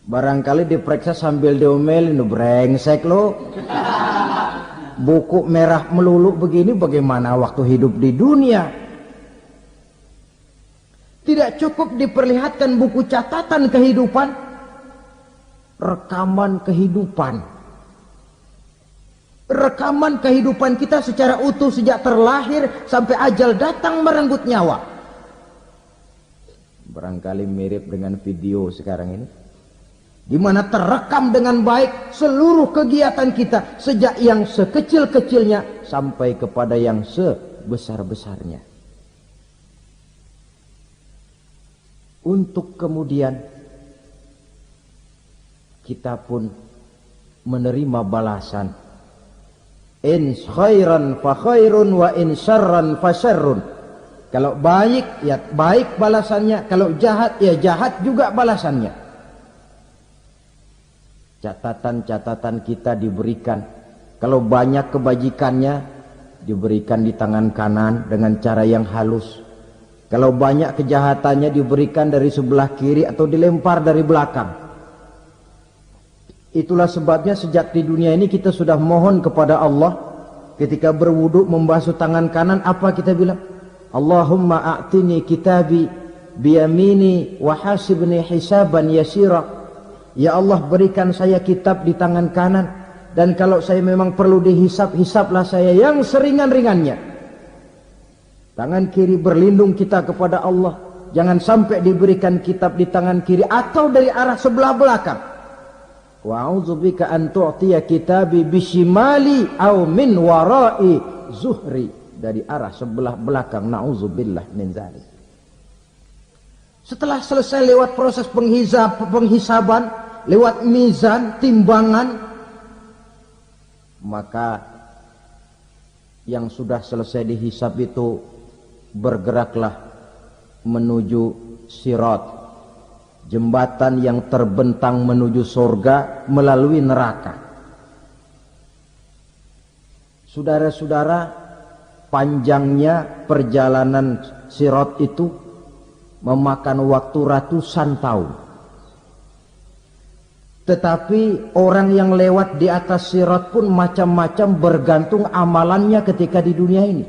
Speaker 1: Barangkali diperiksa sambil diomelin, brengsek lo. Buku merah melulu begini, bagaimana waktu hidup di dunia? Tidak cukup diperlihatkan buku catatan kehidupan, rekaman kehidupan. Rekaman kehidupan kita secara utuh sejak terlahir sampai ajal datang merenggut nyawa. Barangkali mirip dengan video sekarang ini, di mana terekam dengan baik seluruh kegiatan kita sejak yang sekecil-kecilnya sampai kepada yang sebesar-besarnya. Untuk kemudian kita pun menerima balasan. In khairan fa khairun wa in syarran fa syarrun. Kalau baik ya baik balasannya, kalau jahat ya jahat juga balasannya. Catatan-catatan kita diberikan. Kalau banyak kebajikannya diberikan di tangan kanan dengan cara yang halus. Kalau banyak kejahatannya diberikan dari sebelah kiri atau dilempar dari belakang. Itulah sebabnya sejak di dunia ini kita sudah mohon kepada Allah. Ketika berwudu membasuh tangan kanan, apa kita bilang? Allahumma a'tini kitabi biyamini wa hasibni hisaban yasira. Ya Allah, berikan saya kitab di tangan kanan, dan kalau saya memang perlu dihisap, hisaplah saya yang seringan-ringannya. Tangan kiri berlindung kita kepada Allah. Jangan sampai diberikan kitab di tangan kiri atau dari arah sebelah belakang. Wa a'udzubika an tu'tiya kitabi bishimali aw min wara'i zuhri, dari arah sebelah belakang. Na'udzubillah min dzalik. Setelah selesai lewat proses penghisaban, lewat mizan, timbangan, maka yang sudah selesai dihisab itu bergeraklah menuju sirat, jembatan yang terbentang menuju surga melalui neraka. Saudara-saudara, panjangnya perjalanan sirat itu memakan waktu ratusan tahun. Tetapi orang yang lewat di atas sirat pun macam-macam, bergantung amalannya ketika di dunia ini.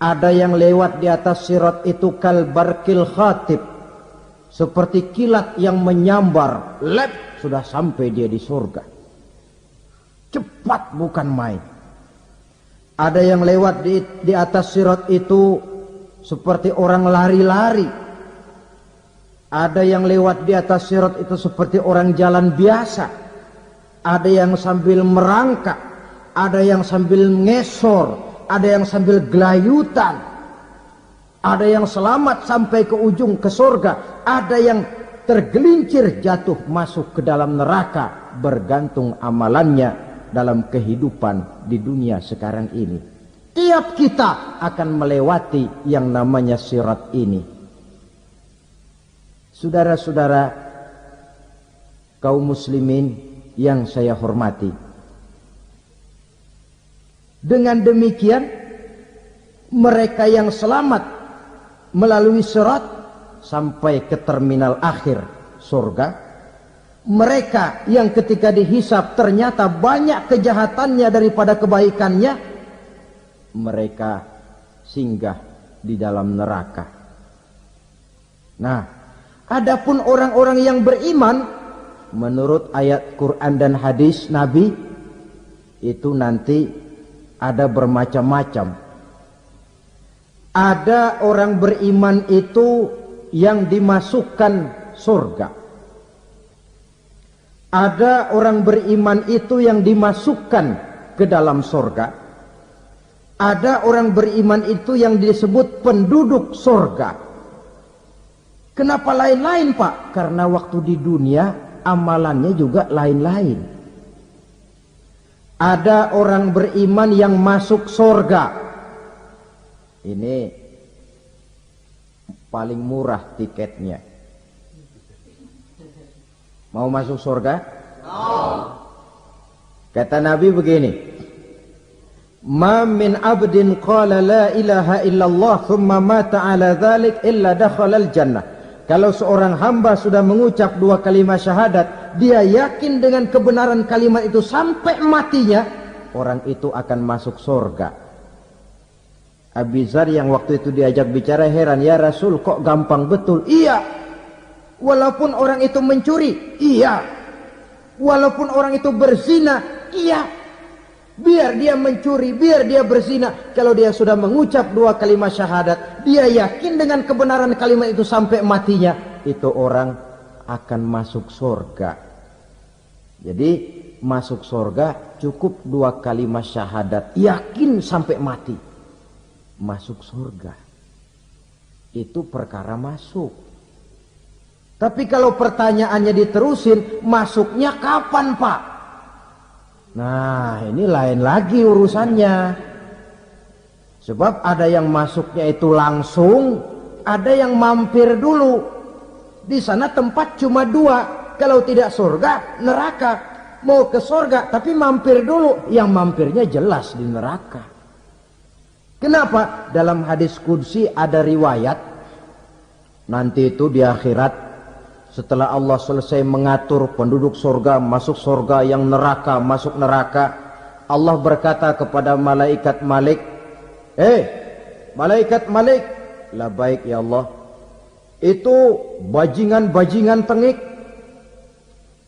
Speaker 1: Ada yang lewat di atas sirat itu kal barqil khatib, seperti kilat yang menyambar, lep, sudah sampai dia di surga. Cepat bukan main. Ada yang lewat di atas sirat itu seperti orang lari-lari. Ada yang lewat di atas sirat itu seperti orang jalan biasa. Ada yang sambil merangkak, ada yang sambil ngesor, ada yang sambil gelayutan, ada yang selamat sampai ke ujung ke surga, ada yang tergelincir jatuh masuk ke dalam neraka, bergantung amalannya dalam kehidupan di dunia sekarang ini. Tiap kita akan melewati yang namanya sirat ini. Saudara-saudara kaum muslimin yang saya hormati, dengan demikian mereka yang selamat melalui sirat sampai ke terminal akhir surga, mereka yang ketika dihisab ternyata banyak kejahatannya daripada kebaikannya, mereka singgah di dalam neraka. Nah, adapun orang-orang yang beriman menurut ayat Quran dan hadis Nabi itu nanti ada bermacam-macam. Ada orang beriman itu yang dimasukkan surga. Ada orang beriman itu yang dimasukkan ke dalam surga. Ada orang beriman itu yang disebut penduduk surga. Kenapa lain-lain, Pak? Karena waktu di dunia amalannya juga lain-lain. Ada orang beriman yang masuk surga. Ini paling murah tiketnya. Mau masuk surga? Kata Nabi begini, ma min abdin qala la ilaha illallah thumma mata ala dhalik illa dakhala al-jannah. Kalau seorang hamba sudah mengucap dua kalimat syahadat, dia yakin dengan kebenaran kalimat itu sampai matinya, orang itu akan masuk surga. Abi Dzar yang waktu itu diajak bicara heran, ya Rasul kok gampang betul? Iya. Walaupun orang itu mencuri, iya. Walaupun orang itu berzina, iya. Biar dia mencuri, biar dia berzina, kalau dia sudah mengucap dua kalimat syahadat, dia yakin dengan kebenaran kalimat itu sampai matinya, itu orang akan masuk surga. Jadi masuk surga cukup dua kalimat syahadat, yakin sampai mati, masuk surga. Itu perkara masuk. Tapi kalau pertanyaannya diterusin, masuknya kapan, Pak? Nah, ini lain lagi urusannya. Sebab ada yang masuknya itu langsung, ada yang mampir dulu. Di sana tempat cuma dua, kalau tidak surga, neraka. Mau ke surga tapi mampir dulu, yang mampirnya jelas di neraka. Kenapa? Dalam hadis qudsi ada riwayat, nanti itu di akhirat, setelah Allah selesai mengatur penduduk surga masuk surga, yang neraka masuk neraka, Allah berkata kepada malaikat Malik, malaikat Malik, labaik ya Allah, itu bajingan-bajingan tengik,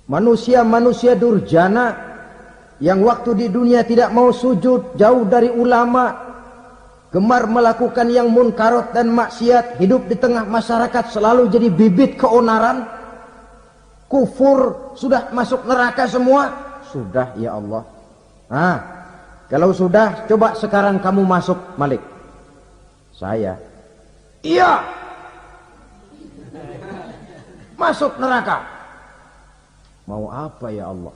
Speaker 1: manusia-manusia durjana yang waktu di dunia tidak mau sujud, jauh dari ulama, gemar melakukan yang munkarat dan maksiat, hidup di tengah masyarakat selalu jadi bibit keonaran, kufur, sudah masuk neraka semua. Sudah ya Allah. Nah, kalau sudah, coba sekarang kamu masuk, Malik. Saya, iya, masuk neraka. Mau apa ya Allah?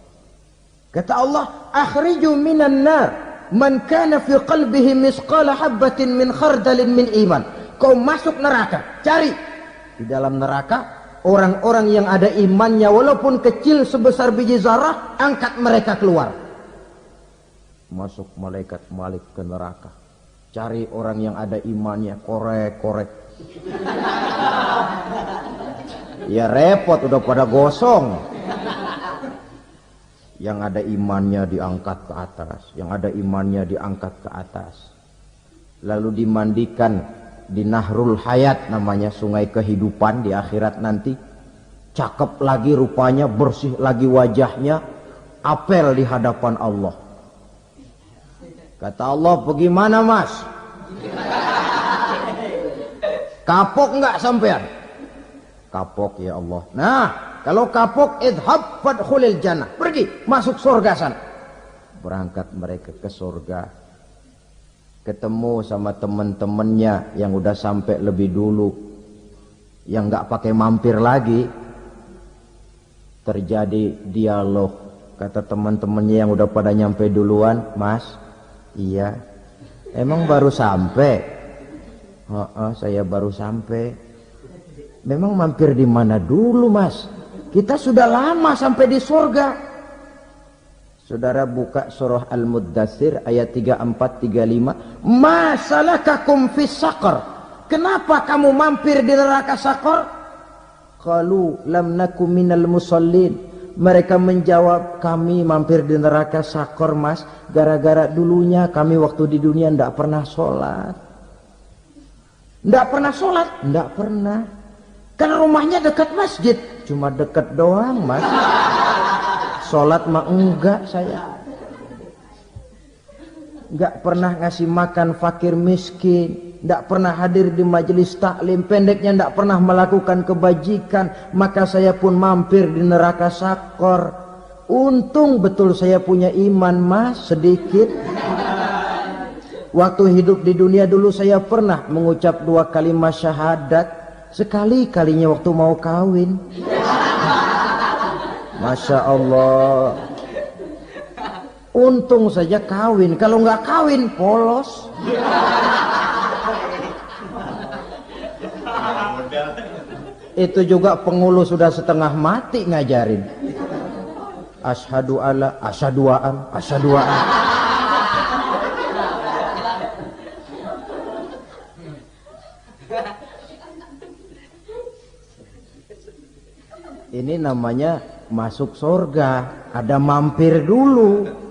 Speaker 1: Kata Allah, akhriju minan nar man kana fi qalbihi misqala habbatin min khardalin min iman. Kau masuk neraka, cari di dalam neraka orang-orang yang ada imannya walaupun kecil sebesar biji zarah, angkat mereka keluar. Masuk malaikat Malik ke neraka, cari orang yang ada imannya, korek-korek. Ya repot, udah pada gosong. Yang ada imannya diangkat ke atas, yang ada imannya diangkat ke atas, lalu dimandikan di Nahrul Hayat, namanya sungai kehidupan di akhirat nanti. Cakep lagi rupanya, bersih lagi wajahnya, apel di hadapan Allah. Kata Allah, bagaimana mas? Kapok nggak sampean? Kapok ya Allah. Nah, kalau kapok, idhab fadkhulil jannah, pergi masuk surga sana. Berangkat mereka ke surga, ketemu sama teman-temannya yang udah sampai lebih dulu, yang nggak pakai mampir lagi. Terjadi dialog, Kata teman-temannya yang udah pada nyampe duluan, Mas, iya, emang baru sampai? Saya baru sampai. Memang mampir di mana dulu, Mas? Kita sudah lama sampai di surga. Saudara buka surah Al-Muddatsir ayat 34-35. Masalakakum fis saqar? Kenapa kamu mampir di neraka Saqar? Qalu lam nakum minal musallin. Mereka menjawab, kami mampir di neraka Saqar, Mas, gara-gara dulunya kami waktu di dunia tidak pernah sholat. Tidak pernah sholat? Tidak pernah. Karena rumahnya dekat masjid. Cuma dekat doang, Mas. Sholat mah enggak saya. Enggak pernah ngasih makan fakir miskin, enggak pernah hadir di majelis taklim, pendeknya enggak pernah melakukan kebajikan, maka saya pun mampir di neraka Saqar. Untung betul saya punya iman, Mas, sedikit. Waktu hidup di dunia dulu saya pernah mengucap 2 kalimat syahadat, sekali-kalinya waktu mau kawin. Masya Allah. Untung saja kawin, kalau nggak kawin polos. Itu juga pengulu sudah setengah mati ngajarin. Asyhadu alla, asyaduaan, asyaduaan. Ini namanya masuk surga, ada mampir dulu.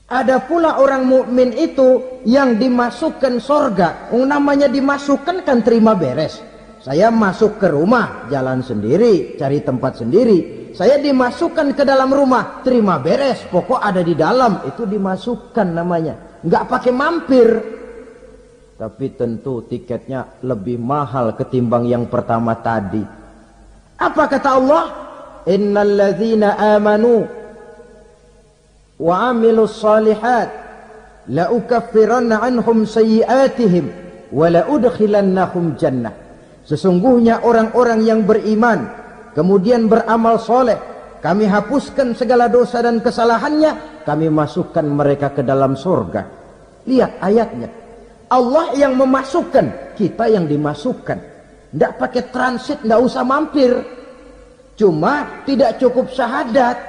Speaker 1: Ada pula orang mukmin itu yang dimasukkan surga. Namanya dimasukkan kan terima beres. Saya masuk ke rumah, jalan sendiri, cari tempat sendiri. Saya dimasukkan ke dalam rumah, terima beres, pokok ada di dalam, itu dimasukkan namanya. Nggak pakai mampir. Tapi tentu tiketnya lebih mahal ketimbang yang pertama tadi. Apa kata Allah? Innal ladzina amanu wa amilus salihat la ukaffiranna anhum sayyi'atihim wa la udkhilannahum jannah. Sesungguhnya orang-orang yang beriman kemudian beramal soleh, kami hapuskan segala dosa dan kesalahannya, kami masukkan mereka ke dalam surga. Lihat ayatnya, Allah yang memasukkan, kita yang dimasukkan. Tidak pakai transit, tidak usah mampir. Cuma tidak cukup syahadat,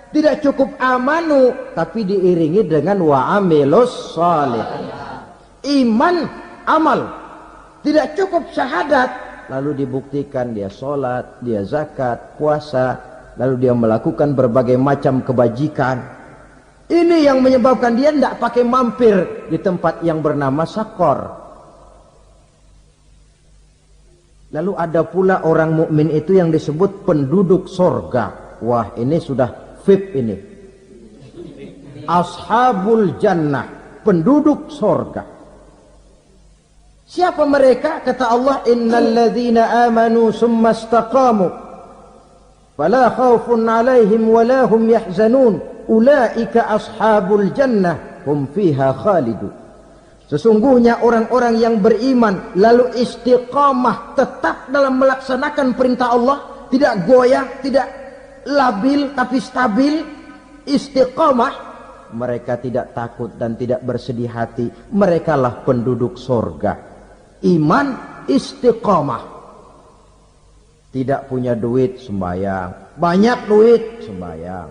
Speaker 1: tidak cukup amanu, tapi diiringi dengan wa'amilus salih. Iman, amal. Tidak cukup syahadat, lalu dibuktikan dia sholat, dia zakat, puasa, lalu dia melakukan berbagai macam kebajikan. Ini yang menyebabkan dia tidak pakai mampir di tempat yang bernama Saqar. Lalu ada pula orang mukmin itu yang disebut penduduk sorga. Wah, ini sudah VIP ini. Ashabul jannah, penduduk sorga. Siapa mereka? Kata Allah, innal ladzina amanu summa istaqamu fala khaufun 'alaihim wala hum yahzanun ulaika ashabul jannah hum fiha khalidun. Sesungguhnya orang-orang yang beriman lalu istiqamah, tetap dalam melaksanakan perintah Allah, tidak goyah, tidak labil tapi stabil, istiqamah, mereka tidak takut dan tidak bersedih hati. Merekalah penduduk surga. Iman, istiqamah. Tidak punya duit, sembahyang. Banyak duit, sembahyang.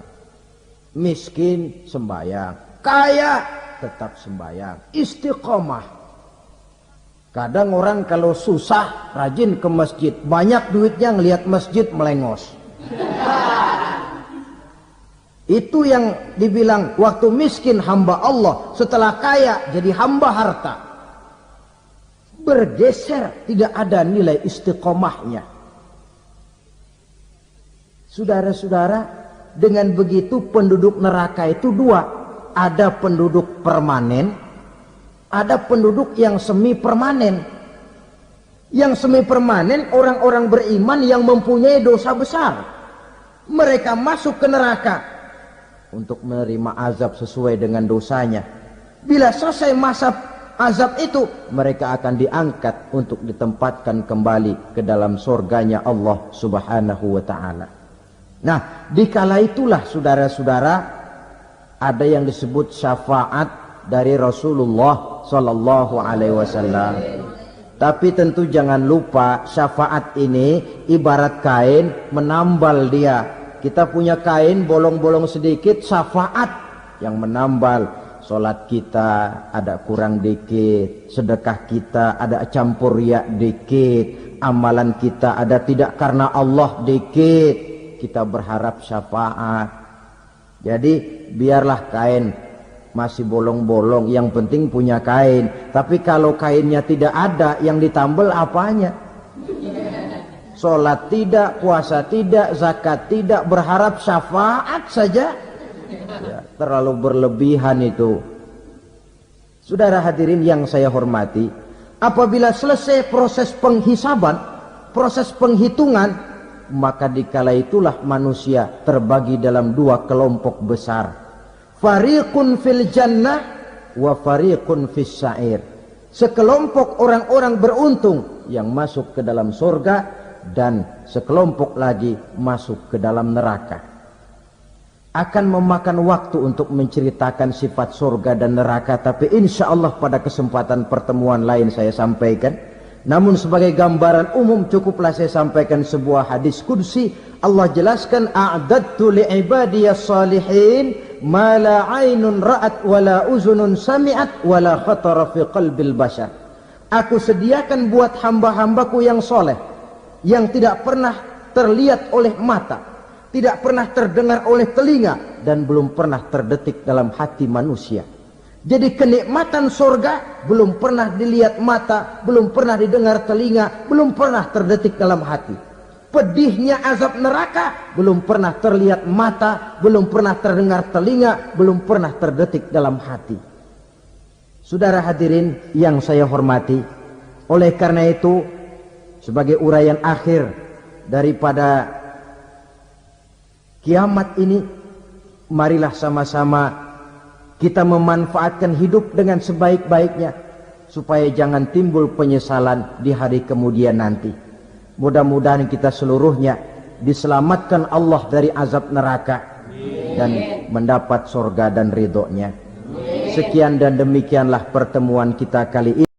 Speaker 1: Miskin, sembahyang. Kaya, tetap sembahyang. Istiqamah. Kadang orang kalau susah rajin ke masjid, banyak duitnya ngelihat masjid melengos. Itu yang dibilang waktu miskin hamba Allah, setelah kaya jadi hamba harta. Bergeser, tidak ada nilai istiqomahnya. Saudara-saudara, dengan begitu penduduk neraka itu dua. Ada penduduk permanen, ada penduduk yang semi permanen. Yang semi permanen orang-orang beriman yang mempunyai dosa besar. Mereka masuk ke neraka untuk menerima azab sesuai dengan dosanya. Bila selesai masa azab itu, mereka akan diangkat untuk ditempatkan kembali ke dalam surganya Allah Subhanahu wa ta'ala. Nah, dikala itulah saudara-saudara ada yang disebut syafaat dari Rasulullah Sallallahu Alaihi Wasallam. Tapi tentu jangan lupa syafaat ini ibarat kain menambal dia. Kita punya kain bolong-bolong sedikit, syafaat yang menambal. Solat kita ada kurang dikit, sedekah kita ada campur riak dikit, amalan kita ada tidak karena Allah dikit, kita berharap syafaat. Jadi biarlah kain masih bolong-bolong, yang penting punya kain. Tapi kalau kainnya tidak ada, yang ditambal apanya? Solat tidak, puasa tidak, zakat tidak, berharap syafaat saja. Ya, terlalu berlebihan itu. Saudara hadirin yang saya hormati, apabila selesai proses penghisaban, proses penghitungan, maka dikala itulah manusia terbagi dalam dua kelompok besar. Fariqun fil jannah wa fariqun fis sa'ir. Sekelompok orang-orang beruntung yang masuk ke dalam surga, dan sekelompok lagi masuk ke dalam neraka. Akan memakan waktu untuk menceritakan sifat surga dan neraka, tapi insya Allah pada kesempatan pertemuan lain saya sampaikan. Namun sebagai gambaran umum cukuplah saya sampaikan sebuah hadis qudsi. Allah jelaskan, a'dadtu li'ibadiyas salihin ma la 'ainun ra'at wa la uzunun sami'at wa la khatara fi qalbil bashar. Aku sediakan buat hamba-hambaku yang soleh, yang tidak pernah terlihat oleh mata, tidak pernah terdengar oleh telinga, dan belum pernah terdetik dalam hati manusia. Jadi kenikmatan surga belum pernah dilihat mata, belum pernah didengar telinga, belum pernah terdetik dalam hati. Pedihnya azab neraka belum pernah terlihat mata, belum pernah terdengar telinga, belum pernah terdetik dalam hati. Saudara hadirin yang saya hormati, oleh karena itu sebagai uraian akhir daripada kiamat ini, marilah sama-sama kita memanfaatkan hidup dengan sebaik-baiknya, supaya jangan timbul penyesalan di hari kemudian nanti. Mudah-mudahan kita seluruhnya diselamatkan Allah dari azab neraka dan mendapat surga dan ridhonya. Sekian dan demikianlah pertemuan kita kali ini.